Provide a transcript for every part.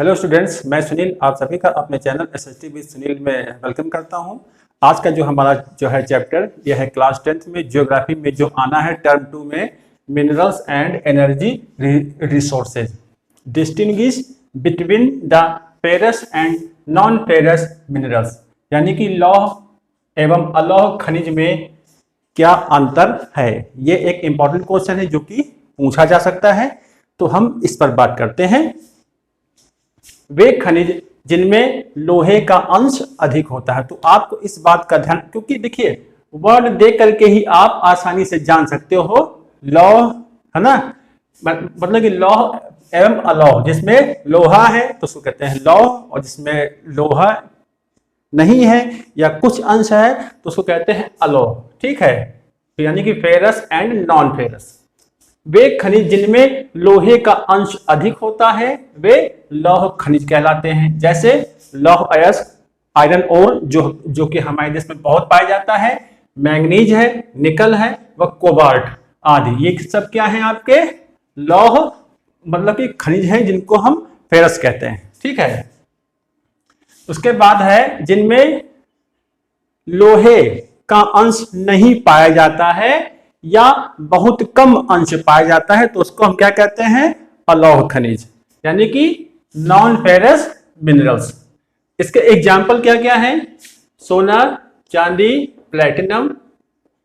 Hello students, मैं सुनील आप सभी का अपने चैनल SHT विद सुनील में वेलकम करता हूं। आज का जो हमारा चैप्टर यह है क्लास 10th में ज्योग्राफी में जो आना है टर्म 2 में minerals and energy resources, distinguish between the ferrous and non ferrous minerals, यानी कि लौह एवं अलौह खनिज में क्या अंतर है। ये एक इंपॉर्टेंट क्वेश्चन है जो कि पूछा जा सकता है, तो हम इस पर बात करते हैं। वे खनिज जिनमें लोहे का अंश अधिक होता है, तो आपको इस बात का ध्यान, क्योंकि देखिए वर्ड देख करके ही आप आसानी से जान सकते हो लौह, है ना, मतलब कि लौह एवं अलौह, जिसमें लोहा है तो उसको कहते हैं लौह, और जिसमें लोहा नहीं है या कुछ अंश है तो उसको कहते हैं अलौह। ठीक है, तो यानी कि फेरस एंड नॉन फेरस। वे खनिज जिनमें लोहे का अंश अधिक होता है वे लौह खनिज कहलाते हैं, जैसे लौह अयस्क, आयरन ओर जो कि हमारे देश में बहुत पाया जाता है, मैंगनीज है, निकल है व कोबाल्ट आदि। ये सब क्या है आपके लौह, मतलब कि खनिज हैं जिनको हम फेरस कहते हैं। ठीक है, उसके बाद है जिनमें लोहे का अंश नहीं पाया जाता है या बहुत कम अंश पाया जाता है, तो उसको हम क्या कहते हैं अलौह खनिज, यानी कि नॉन फेरस मिनरल्स। इसके एग्जाम्पल क्या क्या है? सोना, चांदी, प्लेटिनम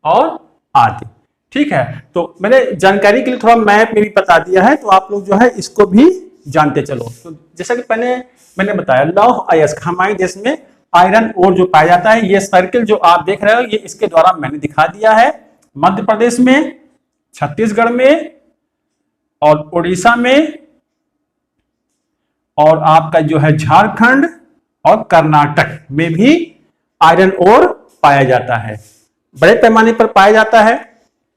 और आदि। ठीक है, तो मैंने जानकारी के लिए थोड़ा मैप में भी बता दिया है, तो आप लोग जो है इसको भी जानते चलो। तो जैसा कि मैंने बताया लौह अयस्क हमारे देश में आयरन ओर जो पाया जाता है, ये सर्किल जो आप देख रहे हो ये इसके द्वारा मैंने दिखा दिया है। मध्य प्रदेश में, छत्तीसगढ़ में और उड़ीसा में, और आपका जो है झारखंड और कर्नाटक में भी आयरन ओर पाया जाता है, बड़े पैमाने पर पाया जाता है।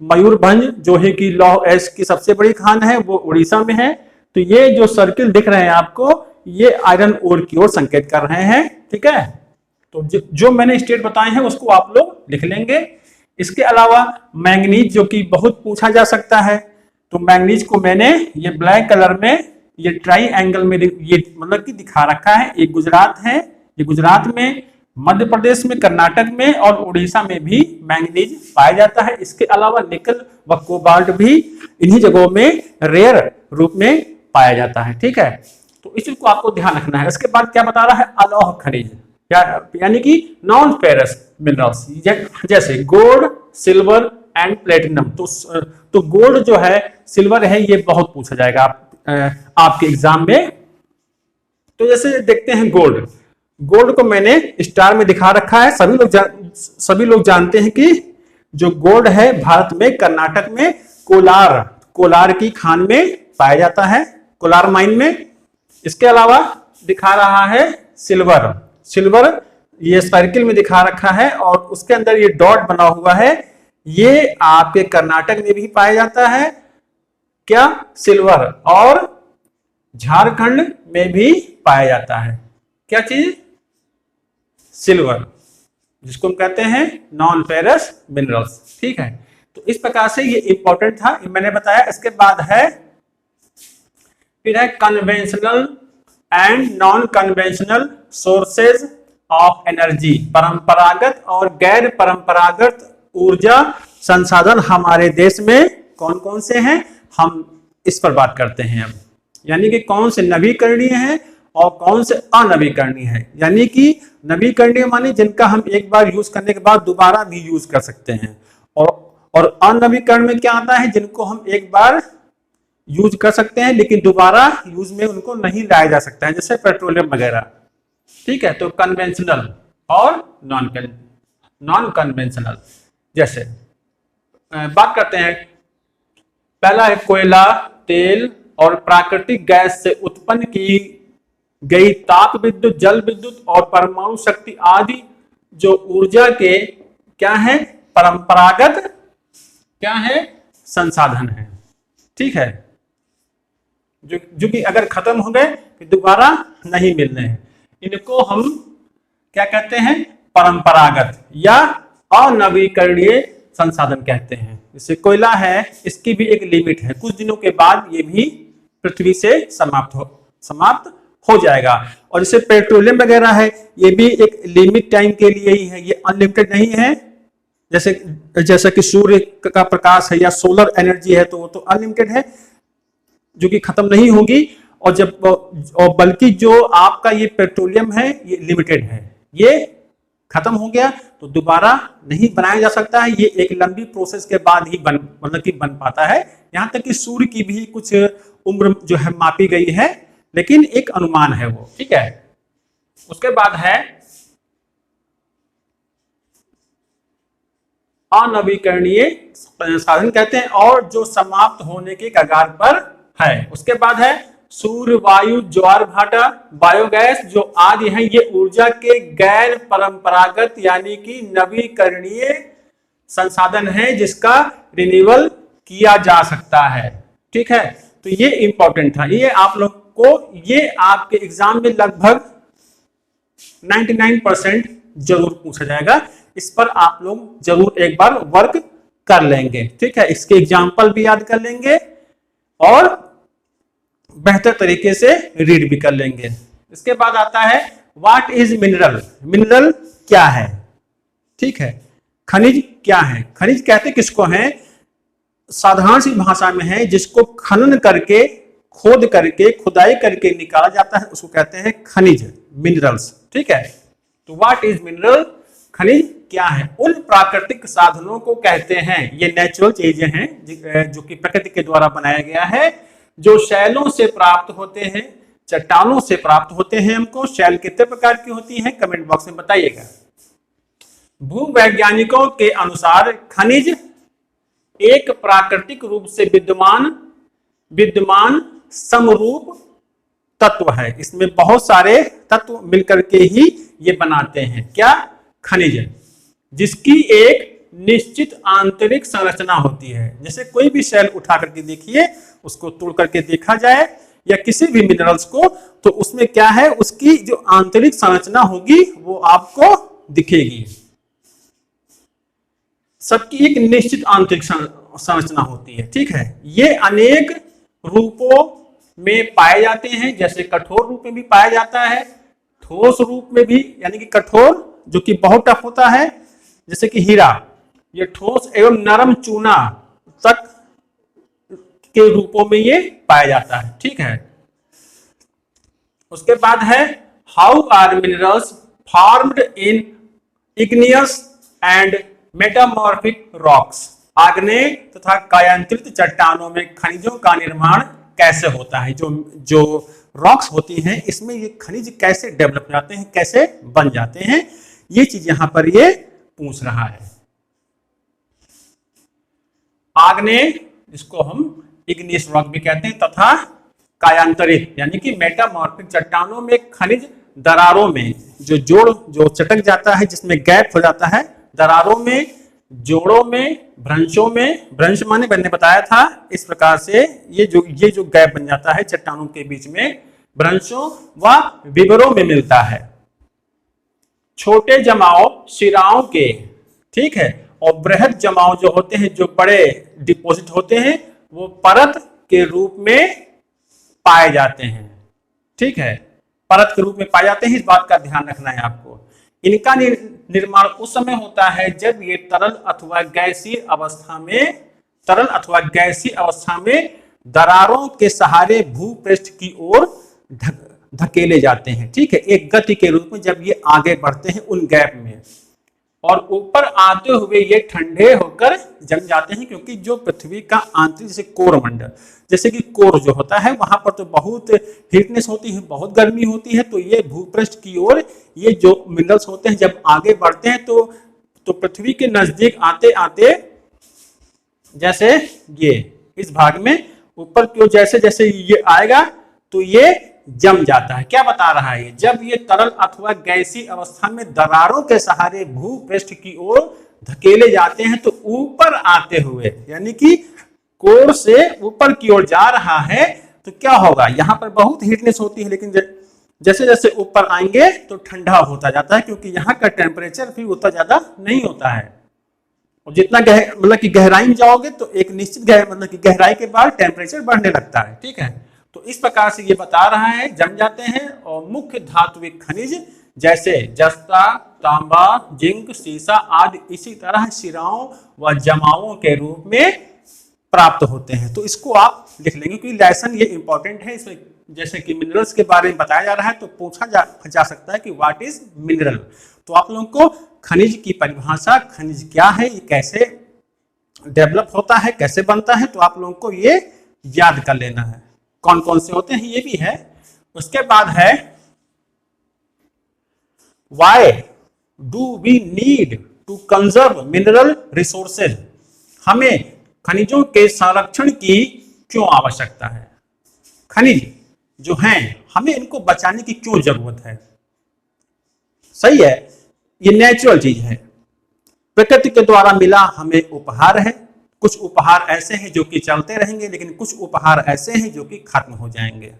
मयूरभंज जो है कि लौह अयस्क की सबसे बड़ी खान है, वो उड़ीसा में है। तो ये जो सर्किल दिख रहे हैं आपको, ये आयरन ओर की ओर संकेत कर रहे हैं। ठीक है, तो जो मैंने स्टेट बताए हैं उसको आप लोग लिख लेंगे। इसके अलावा मैंगनीज जो कि बहुत पूछा जा सकता है, तो मैंगनीज को मैंने ये ब्लैक कलर में ये ट्राई एंगल में ये मतलब कि दिखा रखा है। ये गुजरात है, ये गुजरात में, मध्य प्रदेश में, कर्नाटक में और उड़ीसा में भी मैंगनीज पाया जाता है। इसके अलावा निकल व कोबाल्ट भी इन्हीं जगहों में रेयर रूप में पाया जाता है। ठीक है, तो इस चीज को आपको ध्यान रखना है। इसके बाद क्या बता रहा है अलौह खनिज, यानी कि नॉन फेरस मिनरल्स, जैसे गोल्ड, सिल्वर एंड प्लेटिनम। तो गोल्ड जो है, सिल्वर है, ये बहुत पूछा जाएगा आपके एग्जाम में। तो जैसे देखते हैं गोल्ड को मैंने स्टार में दिखा रखा है। सभी लोग जानते हैं कि जो गोल्ड है भारत में कर्नाटक में कोलार की खान में पाया जाता है, कोलार माइन में। इसके अलावा दिखा रहा है सिल्वर ये सर्किल में दिखा रखा है, और उसके अंदर ये डॉट बना हुआ है, ये आपके कर्नाटक में भी पाया जाता है क्या सिल्वर, और झारखंड में भी पाया जाता है क्या चीज सिल्वर, जिसको हम कहते हैं नॉन फेरस मिनरल्स। ठीक है, तो इस प्रकार से ये इंपॉर्टेंट था, मैंने बताया। इसके बाद फिर है conventional and non conventional sources of energy, परंपरागत और गैर परंपरागत ऊर्जा संसाधन हमारे देश में कौन कौन से हैं, हम इस पर बात करते हैं अब। यानी कि कौन से नवीकरणीय हैं और कौन से अनवीकरणीय हैं। यानी कि नवीकरणीय माने जिनका हम एक बार यूज करने के बाद दोबारा भी यूज कर सकते हैं, और अनवीकरण में क्या आता है, जिनको हम एक बार यूज कर सकते हैं लेकिन दोबारा यूज में उनको नहीं लाया जा सकता है, जैसे पेट्रोलियम वगैरह। ठीक है, तो कन्वेंशनल और नॉन कन्वेंशनल। जैसे बात करते हैं, पहला है कोयला, तेल और प्राकृतिक गैस से उत्पन्न की गई ताप विद्युत, जल विद्युत और परमाणु शक्ति आदि जो ऊर्जा के क्या है परंपरागत क्या है संसाधन है। ठीक है, जो कि अगर खत्म हो गए फिर दोबारा नहीं मिलने हैं, इनको हम क्या कहते हैं परंपरागत या अनवीकरणीय संसाधन कहते हैं। जैसे कोयला है, इसकी भी एक लिमिट है, कुछ दिनों के बाद ये भी पृथ्वी से समाप्त हो जाएगा। और जैसे पेट्रोलियम वगैरह है, ये भी एक लिमिट टाइम के लिए ही है, ये अनलिमिटेड नहीं है। जैसे जैसा कि सूर्य का प्रकाश है या सोलर एनर्जी है, तो वो तो अनलिमिटेड है, जो कि खत्म नहीं होगी। और बल्कि जो आपका ये पेट्रोलियम है, ये लिमिटेड है, ये खत्म हो गया तो दोबारा नहीं बनाया जा सकता है। ये एक लंबी प्रोसेस के बाद ही मतलब कि बन पाता है। यहां तक कि सूर्य की भी कुछ उम्र जो है मापी गई है, लेकिन एक अनुमान है वो, ठीक है। उसके बाद है अनवीकरणीय साधन कहते हैं, और जो समाप्त होने के कगार पर है। उसके बाद है सूर्य, वायु, ज्वार भाटा, बायोगैस जो आदि हैं, ये ऊर्जा के गैर परंपरागत यानी कि नवीकरणीय संसाधन है, जिसका रिन्यूअल किया जा सकता है, ठीक है। तो ये इंपॉर्टेंट था, ये आप लोग को, ये आपके एग्जाम में लगभग 99% जरूर पूछा जाएगा। इस पर आप लोग जरूर एक बार वर्क कर लेंगे, ठीक है। इसके एग्जाम्पल भी याद कर लेंगे और बेहतर तरीके से रीड भी कर लेंगे। इसके बाद आता है व्हाट इज मिनरल। मिनरल क्या है, ठीक है। खनिज क्या है। खनिज कहते किसको हैं, साधारण सी भाषा में है जिसको खनन करके, खोद करके, खुदाई करके निकाला जाता है, उसको कहते हैं खनिज, मिनरल्स, ठीक है। तो व्हाट इज मिनरल, खनिज क्या है। उन प्राकृतिक साधनों को कहते हैं, ये नेचुरल चीजें हैं जो कि प्रकृति के द्वारा बनाया गया है, जो शैलों से प्राप्त होते हैं, चट्टानों से प्राप्त होते हैं। हमको शैल कितने प्रकार की होती हैं, कमेंट बॉक्स में बताइएगा। भूवैज्ञानिकों के अनुसार खनिज एक प्राकृतिक रूप से विद्यमान समरूप तत्व है। इसमें बहुत सारे तत्व मिलकर के ही ये बनाते हैं क्या, खनिज, जिसकी एक निश्चित आंतरिक संरचना होती है। जैसे कोई भी सेल उठा करके देखिए, उसको तोड़ करके देखा जाए या किसी भी मिनरल्स को, तो उसमें क्या है, उसकी जो आंतरिक संरचना होगी वो आपको दिखेगी। सबकी एक निश्चित आंतरिक संरचना होती है, ठीक है। ये अनेक रूपों में पाए जाते हैं, जैसे कठोर रूप में भी पाया जाता है, ठोस रूप में भी, यानी कि कठोर जो कि बहुत टफ होता है, जैसे कि हीरा, ये ठोस एवं नरम चूना तक के रूपों में ये पाया जाता है, ठीक है। उसके बाद है how are minerals formed in igneous and metamorphic rocks. आग्नेय तथा कायांतरित चट्टानों में खनिजों का निर्माण कैसे होता है। जो रॉक्स होती हैं, इसमें ये खनिज कैसे डेवलप हो जाते हैं, कैसे बन जाते हैं, ये चीज यहां पर ये पूछ रहा है। आग्नेय, जिसको हम इग्नियस रॉक भी कहते हैं, तथा कायांतरित यानी कि मेटामॉर्फिक चट्टानों में खनिज दरारों में जो चटक जाता है, जिसमें गैप हो जाता है, दरारों में, जोड़ों में, भ्रंशों में, भ्रंश माने मैंने बताया था, इस प्रकार से ये जो गैप बन जाता है चट्टानों के बीच में, भ्रंशों व विवरों में मिलता है। छोटे जमाव शिराओं के, ठीक है, और बृहद जमाव जो होते हैं, जो बड़े डिपॉजिट होते हैं, वो परत के रूप में पाए जाते हैं, ठीक है, परत के रूप में पाए जाते हैं। इस बात का ध्यान रखना है आपको। इनका निर्माण उस समय होता है जब ये तरल अथवा गैसीय अवस्था में दरारों के सहारे भूपृष्ठ की ओर धकेले जाते हैं, ठीक है, एक गति के रूप में जब ये आगे बढ़ते हैं उन गैप में, और ऊपर आते हुए ये ठंडे होकर जम जाते हैं, क्योंकि जो पृथ्वी का आंतरिक, जैसे कोरमंडल, जैसे कि कोर जो होता है, वहां पर तो बहुत हीटनेस होती है, बहुत गर्मी होती है, तो ये भूपृष्ठ की ओर ये जो मिनरल्स होते हैं जब आगे बढ़ते हैं तो पृथ्वी के नजदीक आते आते, जैसे ये इस भाग में ऊपर की ओर जैसे जैसे ये आएगा तो ये जम जाता है। क्या बता रहा है, जब ये तरल अथवा गैसीय अवस्था में दरारों के सहारे भूपृष्ठ की ओर धकेले जाते हैं, तो ऊपर आते हुए, यानी कि कोर से ऊपर की ओर जा रहा है, तो क्या होगा, यहां पर बहुत हीटनेस होती है, लेकिन जैसे जैसे ऊपर आएंगे तो ठंडा होता जाता है, क्योंकि यहाँ का टेम्परेचर भी उतना ज्यादा नहीं होता है। और जितना मतलब कि गहराई में जाओगे तो एक निश्चित मतलब कि गहराई के बाद टेम्परेचर बढ़ने लगता है, ठीक है। तो तो इस प्रकार से ये बता रहा है जम जाते हैं और मुख्य धात्विक खनिज जैसे जस्ता, तांबा, जिंक, सीसा आदि इसी तरह शिराओं व जमाओं के रूप में प्राप्त होते हैं। तो इसको आप लिख लेंगे क्योंकि लेसन ये इंपॉर्टेंट है। इसमें जैसे कि मिनरल्स के बारे में बताया जा रहा है तो पूछा जा सकता है कि व्हाट इज मिनरल। तो आप लोगों को खनिज की परिभाषा, खनिज क्या है, ये कैसे डेवलप होता है, कैसे बनता है, तो आप लोगों को ये याद कर लेना है। कौन कौन से होते हैं ये भी है। उसके बाद है why do we need to conserve mineral resources, हमें खनिजों के संरक्षण की क्यों आवश्यकता है। खनिज जो हैं हमें इनको बचाने की क्यों जरूरत है। सही है, ये नेचुरल चीज है, प्रकृति के द्वारा मिला हमें उपहार है। कुछ उपहार ऐसे हैं जो कि चलते रहेंगे, लेकिन कुछ उपहार ऐसे हैं जो कि खत्म हो जाएंगे।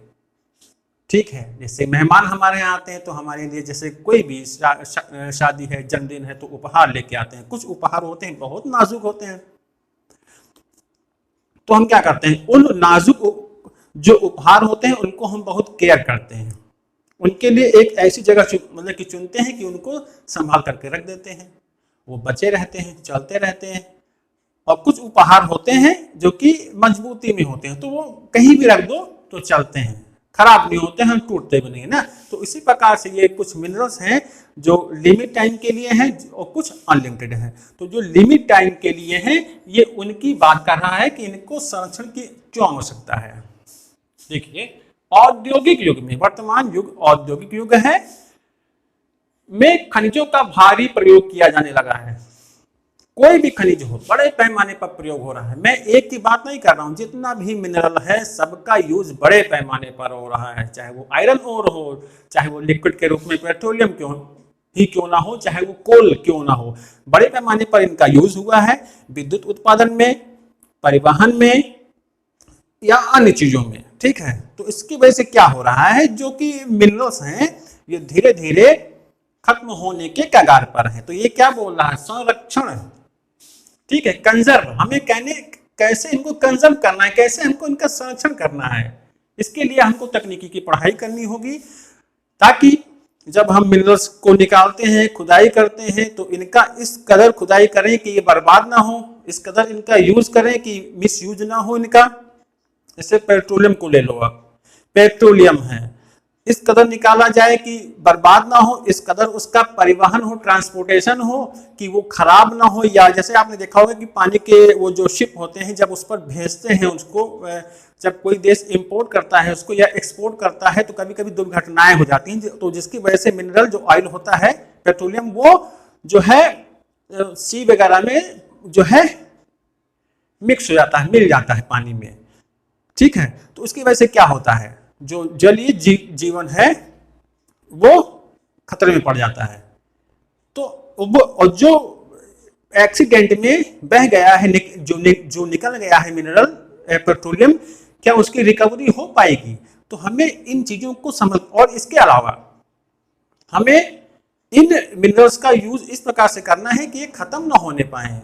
ठीक है, जैसे मेहमान हमारे यहाँ आते हैं तो हमारे लिए जैसे कोई भी शादी है, जन्मदिन है तो उपहार लेके आते हैं। कुछ उपहार होते हैं बहुत नाजुक होते हैं, तो हम क्या करते हैं, उन नाजुक जो उपहार होते हैं उनको हम बहुत केयर करते हैं। उनके लिए एक ऐसी जगह मतलब कि चुनते हैं कि उनको संभाल करके रख देते हैं, वो बचे रहते हैं, चलते रहते हैं। और कुछ उपहार होते हैं जो कि मजबूती में होते हैं, तो वो कहीं भी रख दो तो चलते हैं, खराब नहीं होते हैं, टूटते भी नहीं है ना। तो इसी प्रकार से ये कुछ मिनरल्स हैं जो लिमिट टाइम के लिए हैं और कुछ अनलिमिटेड है। तो जो लिमिट टाइम के लिए हैं ये उनकी बात कर रहा है कि इनको संरक्षण की क्यों आवश्यकता है। देखिए, औद्योगिक युग में, वर्तमान युग औद्योगिक युग है, में खनिजों का भारी प्रयोग किया जाने लगा है। कोई भी खनिज हो बड़े पैमाने पर प्रयोग हो रहा है। मैं एक की बात नहीं कर रहा हूं, जितना भी मिनरल है सबका यूज बड़े पैमाने पर हो रहा है। चाहे वो आयरन ओर हो, चाहे वो लिक्विड के रूप में पेट्रोलियम क्यों ना हो, चाहे वो कोल क्यों ना हो, बड़े पैमाने पर इनका यूज हुआ है। विद्युत उत्पादन में, परिवहन में या अन्य चीजों में। ठीक है, तो इसकी वजह से क्या हो रहा है, जो कि मिनरल्स हैं ये धीरे धीरे खत्म होने के कगार पर है। तो ये क्या बोल रहा है, संरक्षण। ठीक है, कंजर्व, हमें कैसे इनको कंजर्व करना है, कैसे हमको इनका संरक्षण करना है। इसके लिए हमको तकनीकी की पढ़ाई करनी होगी, ताकि जब हम मिनरल्स को निकालते हैं, खुदाई करते हैं, तो इनका इस कदर खुदाई करें कि ये बर्बाद ना हो, इस कदर इनका यूज करें कि मिस यूज ना हो इनका। जैसे पेट्रोलियम को ले लो आप, पेट्रोलियम है, इस कदर निकाला जाए कि बर्बाद ना हो, इस कदर उसका परिवहन हो, ट्रांसपोर्टेशन हो कि वो खराब ना हो। या जैसे आपने देखा होगा कि पानी के वो जो शिप होते हैं जब उस पर भेजते हैं उसको, जब कोई देश इंपोर्ट करता है उसको या एक्सपोर्ट करता है तो कभी कभी दुर्घटनाएं हो जाती हैं। तो जिसकी वजह से मिनरल जो ऑयल होता है, पेट्रोलियम, वो जो है सी वगैरह में जो है मिक्स हो जाता है, मिल जाता है पानी में। ठीक है, तो उसकी वजह से क्या होता है, जो जलीय जीवन है वो खतरे में पड़ जाता है। तो वो जो एक्सीडेंट में बह गया है, जो निकल गया है मिनरल पेट्रोलियम, क्या उसकी रिकवरी हो पाएगी। तो हमें इन चीजों को समझ, और इसके अलावा हमें इन मिनरल्स का यूज इस प्रकार से करना है कि ये खत्म ना होने पाए।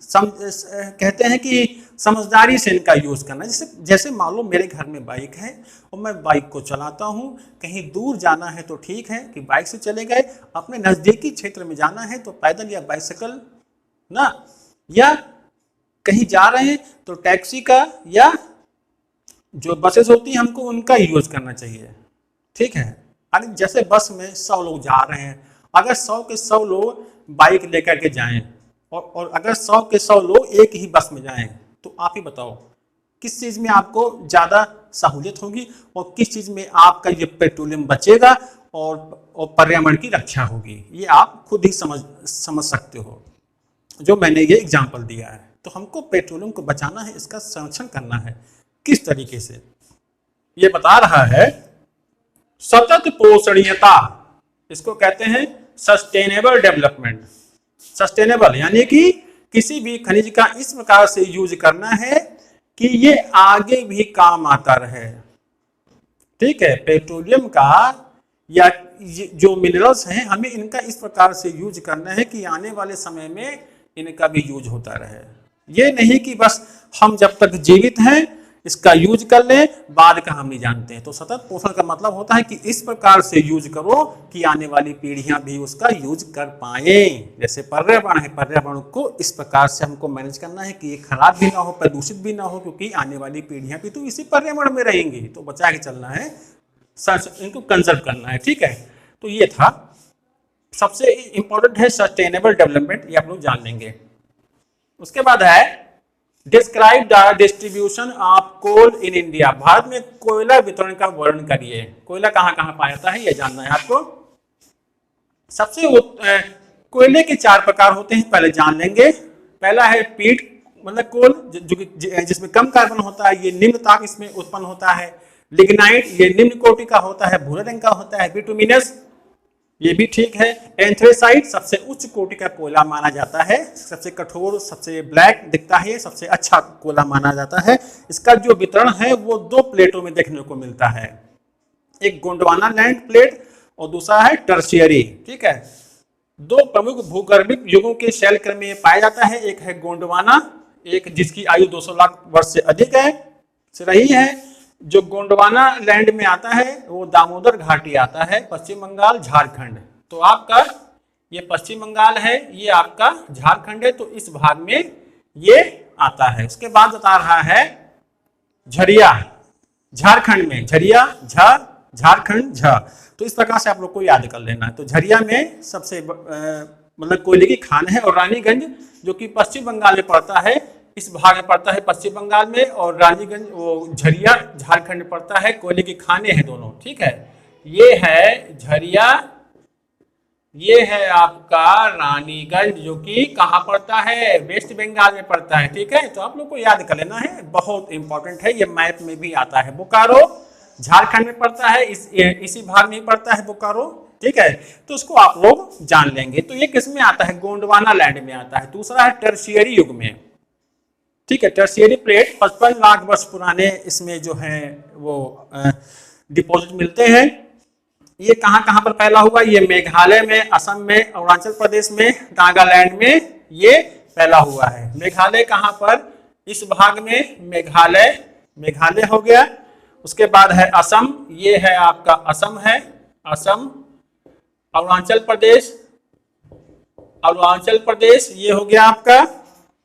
कहते हैं कि समझदारी से इनका यूज करना। जैसे मान लो मेरे घर में बाइक है और मैं बाइक को चलाता हूं, कहीं दूर जाना है तो ठीक है कि बाइक से चले गए, अपने नजदीकी क्षेत्र में जाना है तो पैदल या बाइसिकल ना, या कहीं जा रहे हैं तो टैक्सी का या जो बसेस होती हैं हमको उनका यूज करना चाहिए। ठीक है, अगर जैसे बस में 100 लोग जा रहे हैं, अगर 100 के 100 लोग बाइक लेकर के जाएं और अगर 100 के 100 लोग एक ही बस में जाएं, तो आप ही बताओ किस चीज में आपको ज्यादा सहूलियत होगी और किस चीज में आपका ये पेट्रोलियम बचेगा और पर्यावरण की रक्षा होगी। ये आप खुद ही समझ सकते हो, जो मैंने ये एग्जांपल दिया है। तो हमको पेट्रोलियम को बचाना है, इसका संरक्षण करना है। किस तरीके से, ये बता रहा है सतत पोषणीयता, इसको कहते हैं सस्टेनेबल डेवलपमेंट। सस्टेनेबल यानी कि किसी भी खनिज का इस प्रकार से यूज करना है कि ये आगे भी काम आता रहे। ठीक है, पेट्रोलियम का या जो मिनरल्स हैं हमें इनका इस प्रकार से यूज करना है कि आने वाले समय में इनका भी यूज होता रहे। ये नहीं कि बस हम जब तक जीवित हैं इसका यूज कर लें, बाद का हम नहीं जानते हैं। तो सतत पोषण का मतलब होता है कि इस प्रकार से यूज करो कि आने वाली पीढ़ियां भी उसका यूज कर पाए। जैसे पर्यावरण है, पर्यावरण को इस प्रकार से हमको मैनेज करना है कि ये खराब भी ना हो, प्रदूषित भी ना हो, क्योंकि आने वाली पीढ़ियां भी तो इसी पर्यावरण में रहेंगी, तो बचा के चलना है, इनको कंजर्व करना है। ठीक है, तो ये था। सबसे इंपॉर्टेंट है सस्टेनेबल डेवलपमेंट, ये आप लोग जान लेंगे। उसके बाद है describe the distribution of coal in India. भारत में कोयला वितरण का वर्णन करिए। कोयला कहां कहां पाया जाता है ये जानना है आपको। सबसे कोयले के 4 प्रकार होते हैं, पहले जान लेंगे। पहला है पीट मतलब कोल, जो जिसमें कम कार्बन होता है, ये निम्न ताप इसमें उत्पन्न होता है। लिग्नाइट, ये निम्न कोटि का होता है, भूरे रंग का होता है। बिटुमिनस, ये भी ठीक है। एंथ्रेसाइट सबसे उच्च कोटि का कोयला माना जाता है, सबसे कठोर, सबसे ब्लैक दिखता है, सबसे अच्छा कोयला माना जाता है। इसका जो वितरण है वो 2 प्लेटों में देखने को मिलता है, एक गोंडवाना लैंड प्लेट और दूसरा है टर्शियरी। ठीक है, 2 प्रमुख भूगर्भिक युगों के शैल क्रम में पाया जाता है, एक है गोंडवाना, एक जिसकी आयु 200 लाख वर्ष से अधिक है, रही है। जो गोंडवाना लैंड में आता है वो दामोदर घाटी आता है, पश्चिम बंगाल, झारखंड। तो आपका ये पश्चिम बंगाल है, ये आपका झारखंड है, तो इस भाग में ये आता है। उसके बाद बता रहा है झरिया, झारखंड में, झरिया झ, झारखंड झ। तो इस प्रकार से आप लोग को याद कर लेना है। तो झरिया में सबसे मतलब कोयले की खान है, और रानीगंज जो कि पश्चिम बंगाल में पड़ता है, इस भाग में पड़ता है पश्चिम बंगाल में, और रानीगंज वो झरिया झारखंड में पड़ता है। कोयले की खाने हैं दोनों। ठीक है, ये है झरिया, ये है आपका रानीगंज, जो कि कहाँ पड़ता है, वेस्ट बंगाल में पड़ता है। ठीक है, तो आप लोग को याद कर लेना है, बहुत इंपॉर्टेंट है, ये मैप में भी आता है। बोकारो झारखंड में पड़ता है, इसी भाग में पड़ता है बोकारो। ठीक है, तो उसको आप लोग जान लेंगे। तो ये किस में आता है, गोंडवाना लैंड में आता है। दूसरा है टर्शियरी युग में। ठीक है, टर्शियरी प्लेट 55 लाख वर्ष पुराने इसमें जो है वो डिपॉजिट मिलते हैं। ये कहाँ कहाँ पर फैला हुआ, ये मेघालय में, असम में, अरुणाचल प्रदेश में, नागालैंड में ये फैला हुआ है। मेघालय कहाँ पर, इस भाग में मेघालय, मेघालय हो गया। उसके बाद है असम, ये है आपका असम है, असम। अरुणाचल प्रदेश, अरुणाचल प्रदेश ये हो गया आपका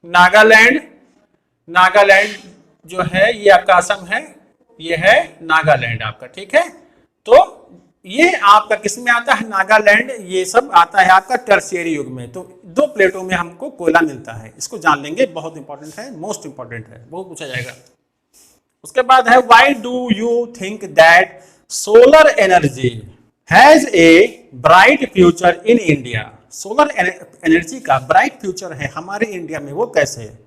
नागालैंड, नागालैंड जो है ये आपका असम है, ये है नागालैंड आपका। ठीक है, तो ये आपका किस में आता है, नागालैंड, ये सब आता है आपका टर्शियरी युग में। तो 2 प्लेटों में हमको कोयला मिलता है, इसको जान लेंगे, बहुत इंपॉर्टेंट है, मोस्ट इंपॉर्टेंट है, बहुत पूछा जाएगा। उसके बाद है why do you think that solar energy has a bright future in India. Solar energy का ब्राइट फ्यूचर है हमारे इंडिया में, वो कैसे है?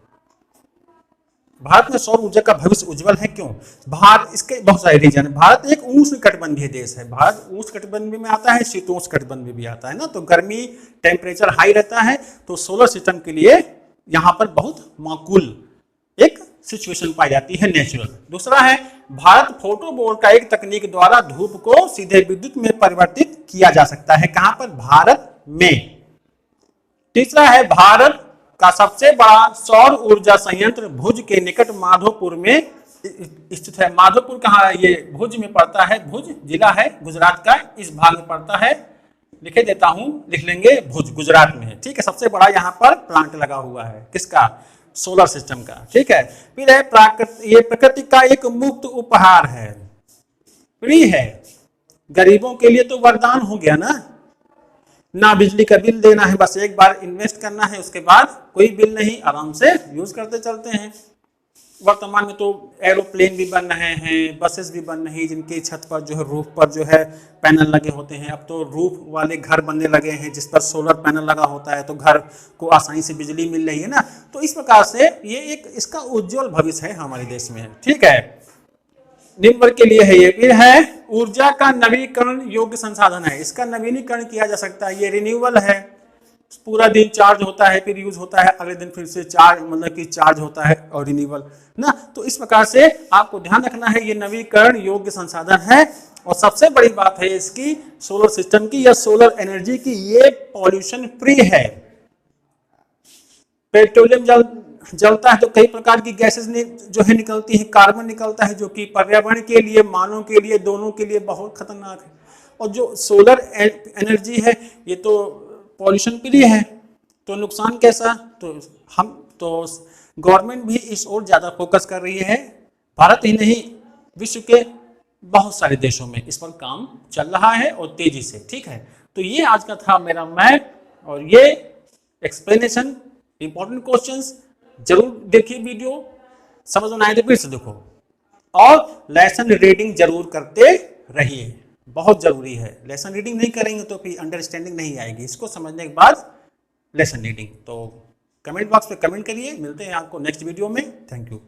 भारत में सौर ऊर्जा का भविष्य उज्जवल है, क्यों? भारत, इसके बहुत सारे रीजन है। भारत एक उष्णकटिबंधीय देश है, भारत उष्णकटिबंध में आता है, शीतोष्णकटिबंध में भी आता है ना, तो गर्मी टेम्परेचर हाई रहता है, तो सोलर सिस्टम के लिए यहाँ पर बहुत माकूल एक सिचुएशन पाई जाती है, नेचुरल। दूसरा है भारत फोटो बोर्ड का एक तकनीक द्वारा धूप को सीधे विद्युत में परिवर्तित किया जा सकता है, कहां पर, भारत में। तीसरा है भारत का सबसे बड़ा सौर ऊर्जा संयंत्र भुज के निकट माधोपुर में स्थित है। माधोपुर कहाँ है, ये भुज में पड़ता है, भुज जिला है गुजरात का, इस भाग में पड़ता है, लिखे देता हूं, लिख लेंगे, भुज गुजरात में है। ठीक है, सबसे बड़ा यहाँ पर प्लांट लगा हुआ है, किसका, सोलर सिस्टम का। ठीक है, फिर है ये प्रकृति का एक मुक्त उपहार है, फ्री है, गरीबों के लिए तो वरदान हो गया ना बिजली का बिल देना है, बस एक बार इन्वेस्ट करना है, उसके बाद कोई बिल नहीं, आराम से यूज करते चलते हैं। वर्तमान में तो एरोप्लेन भी बन रहे हैं, बसेस भी बन रही हैं, जिनकी छत पर जो है, रूफ पर जो है पैनल लगे होते हैं। अब तो रूफ वाले घर बनने लगे हैं जिस पर सोलर पैनल लगा होता है, तो घर को आसानी से बिजली मिल रही है ना। तो इस प्रकार से ये एक इसका उज्जवल भविष्य है हमारे देश में। ठीक है, निम्न वर्ग के लिए है ये। फिर है ऊर्जा का नवीकरण योग्य संसाधन है, इसका नवीनीकरण किया जा सकता है, ये रिन्यूएबल है, पूरा दिन चार्ज होता है, फिर यूज होता है, अगले दिन फिर से चार्ज, मतलब कि चार्ज होता है, और रिन्यूएबल ना। तो इस प्रकार से आपको ध्यान रखना है, ये नवीकरण योग्य संसाधन है। और सबसे बड़ी बात है इसकी, सोलर सिस्टम की या सोलर एनर्जी की, ये पॉल्यूशन फ्री है। पेट्रोलियम जलता है तो कई प्रकार की गैसेस जो है निकलती है, कार्बन निकलता है जो कि पर्यावरण के लिए, मानव के लिए, दोनों के लिए बहुत खतरनाक है। और जो सोलर एनर्जी है ये तो पॉल्यूशन फ्री है, तो नुकसान कैसा, तो गवर्नमेंट भी इस ओर ज़्यादा फोकस कर रही है। भारत ही नहीं, विश्व के बहुत सारे देशों में इस पर काम चल रहा है और तेजी से। ठीक है, तो ये आज का था मेरा मैथ और ये एक्सप्लेनेशन, इंपॉर्टेंट क्वेश्चंस। जरूर देखिए वीडियो, समझ में आए तो फिर से देखो, और लेसन रीडिंग जरूर करते रहिए, बहुत जरूरी है। लेसन रीडिंग नहीं करेंगे तो फिर अंडरस्टैंडिंग नहीं आएगी, इसको समझने के बाद लेसन रीडिंग। तो कमेंट बॉक्स पे कमेंट करिए, मिलते हैं आपको नेक्स्ट वीडियो में। Thank you.